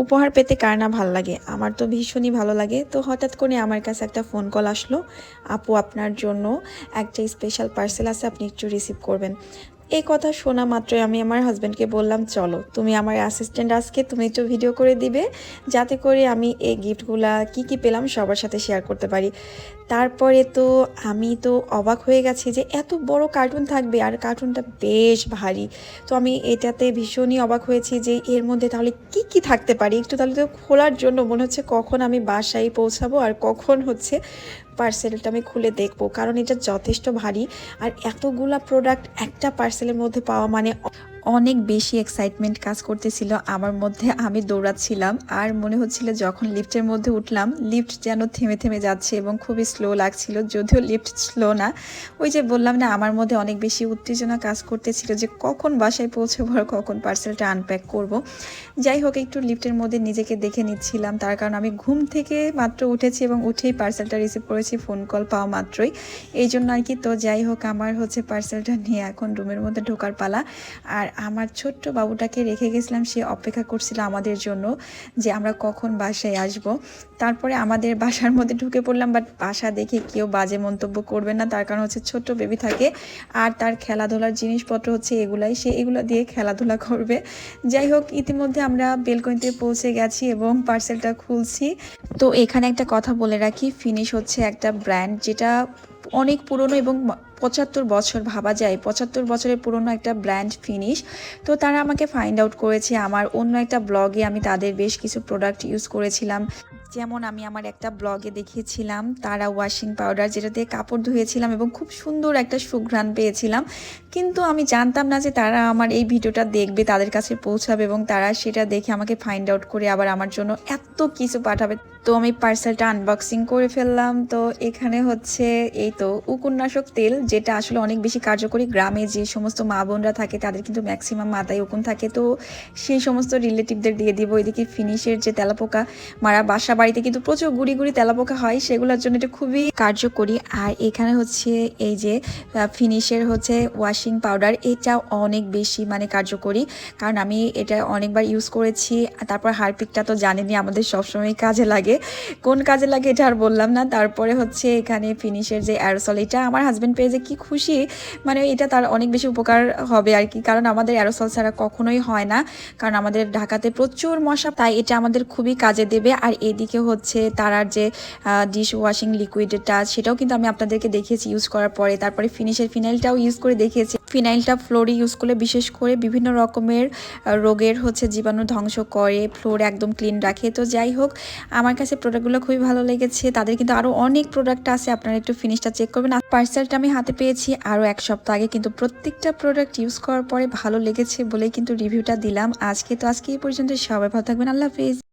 উপহার পেতে কার না ভালো লাগে, আমার তো ভীষণই ভালো লাগে। তো হঠাৎ করে আমার কাছে একটা ফোন কল আসলো, আপু আপনার জন্য একটা স্পেশাল পার্সেল আছে, আপনি একটু রিসিভ করবেন। এই কথা শোনা মাত্রই আমি আমার হাজব্যান্ডকে বললাম, চলো তুমি আমার অ্যাসিস্ট্যান্ট, আজকে তুমি একটু ভিডিও করে দিবে, যাতে করে আমি এই গিফটগুলা কি কি পেলাম সবার সাথে শেয়ার করতে পারি। তারপরে তো আমি তো অবাক হয়ে গেছি যে এত বড় কার্টুন থাকবে, আর কার্টুনটা বেশ ভারী। তো আমি এটাতে ভীষণই অবাক হয়েছি যে এর মধ্যে তাহলে কি কি থাকতে পারে। একটু তাহলে তো খোলার জন্য মনে হচ্ছে কখন আমি বাসায় পৌঁছাবো আর কখন হচ্ছে পার্সেলটা আমি খুলে দেখবো, কারণ এটা যথেষ্ট ভারী। আর এতগুলা প্রোডাক্ট একটা পার্সেলের মধ্যে পাওয়া মানে অনেক বেশি এক্সাইটমেন্ট কাজ করতেছিল আমার মধ্যে। আমি দৌড়াচ্ছিলাম আর মনে হচ্ছিল যখন লিফটের মধ্যে উঠলাম, লিফট যেন থেমে থেমে যাচ্ছে এবং খুবই স্লো লাগছিল, যদিও লিফট স্লো না। ওই যে বললাম না, আমার মধ্যে অনেক বেশি উত্তেজনা কাজ করতেছিল যে কখন বাসায় পৌঁছবো আর কখন পার্সেলটা আনপ্যাক করব। যাই হোক, একটু লিফটের মধ্যে নিজেকে দেখে নিচ্ছিলাম, তার কারণ আমি ঘুম থেকে মাত্র উঠেছি এবং উঠেই পার্সেলটা রিসিভ করেছি ফোন কল পাওয়া মাত্রই, এই জন্য আর কি। তো যাই হোক, আমার হচ্ছে পার্সেলটা নিয়ে এখন রুমের মধ্যে ঢোকার পালা। আর আমার ছোট্ট বাবুটাকে রেখে গেছিলাম, সে অপেক্ষা করছিল আমাদের জন্য যে আমরা কখন বাসায় আসব। তারপরে আমাদের বাসার মধ্যে ঢুকে পড়লাম, বাট বাসা দেখে কেউ বাজে মন্তব্য করবে না, তার কারণ হচ্ছে ছোট্ট বেবি থাকে আর তার খেলাধুলার জিনিসপত্র হচ্ছে এগুলাই, সে এগুলো দিয়ে খেলাধুলা করবে। যাই হোক, ইতিমধ্যে আমরা বেলকনিতে পৌঁছে গেছি এবং পার্সেলটা খুলছি। তো এখানে একটা কথা বলে রাখি, ফিনিশ হচ্ছে একটা ব্র্যান্ড যেটা অনেক পুরনো এবং 75 বছর, ভাবা যায় 75 বছরের পুরনো একটা ব্র্যান্ড ফিনিশ। তো তারা আমাকে ফাইন্ড আউট করেছে আমার অন্য একটা ব্লগে, আমি তাদের বেশ কিছু প্রোডাক্ট ইউজ করেছিলাম। যেমন আমি আমার একটা ব্লগে দেখিয়েছিলাম তারা ওয়াশিং পাউডার, যেটা দিয়ে কাপড় ধুয়েছিলাম এবং খুব সুন্দর একটা সুঘ্রাণ পেয়েছিলাম। কিন্তু আমি জানতাম না যে তারা আমার এই ভিডিওটা দেখবে, তাদের কাছে পৌঁছাবে এবং তারা সেটা দেখে আমাকে ফাইন্ড আউট করে আবার আমার জন্য এত কিছু পাঠাবে। তো আমি পার্সেলটা আনবক্সিং করে ফেললাম। তো এখানে হচ্ছে এই তো উকুননাশক তেল, যেটা আসলে অনেক বেশি কার্যকরী। গ্রামে যে সমস্ত মা বোনরা থাকে তাদের কিন্তু ম্যাক্সিমাম মাথায় উকুন থাকে, তো সেই সমস্ত রিলেটিভদের দিয়ে দিব। এদিকে ফিনিশের যে তেলাপোকা মারা, বাসা বাড়িতে কিন্তু প্রচুর গুড়ি গুড়ি তেলাপোকা হয়, সেগুলোর জন্য এটা খুবই কার্যকরী। আর এখানে হচ্ছে এই যে ফিনিশের হচ্ছে ওয়াশিং পাউডার, এটা অনেক বেশি মানে কার্যকরী, কারণ আমি এটা অনেকবার ইউজ করেছি। তারপর হারপিকটা তো জানেনই আমাদের সবসময় কাজে লাগে, কোন কাজে লাগে এটা আর বললাম না। তারপরে হচ্ছে এখানে ফিনিশের যে অ্যারোসল, এটা আমার হাজব্যান্ড পেয়ে যে কি খুশি, মানে এটা তার অনেক বেশি উপকার হবে আর কি, কারণ আমাদের অ্যারোসল ছাড়া কখনোই হয় না, কারণ আমাদের ঢাকাতে প্রচুর মশা, তাই এটা আমাদের খুবই কাজে দেবে। আর এদিকে হচ্ছে তারার যে ডিশ ওয়াশিং লিকুইডটা, সেটাও কিন্তু আমি আপনাদেরকে দেখিয়েছি ইউজ করার পরে। তারপরে ফিনিশের ফিনাইলটাও ইউজ করে দেখিয়েছি। ফিনাইলটা ফ্লোরে ইউজ করলে বিশেষ করে বিভিন্ন রকমের রোগের হচ্ছে জীবাণু ধ্বংস করে, ফ্লোর একদম ক্লিন রাখে। তো যাই হোক, আমার কাছে প্রোডাক্টগুলো খুবই ভালো লেগেছে। তাদের কিন্তু আরও অনেক প্রোডাক্ট আছে, আপনারা একটু ফিনিশটা চেক করবেন। পার্সেলটা আমি হাতে পেয়েছি আরও 1 সপ্তাহ আগে, কিন্তু প্রত্যেকটা প্রোডাক্ট ইউজ করার পরে ভালো লেগেছে বলেই কিন্তু রিভিউটা দিলাম। আজকে এই পর্যন্ত, সবাই ভালো থাকবেন, আল্লাহ হাফিজ।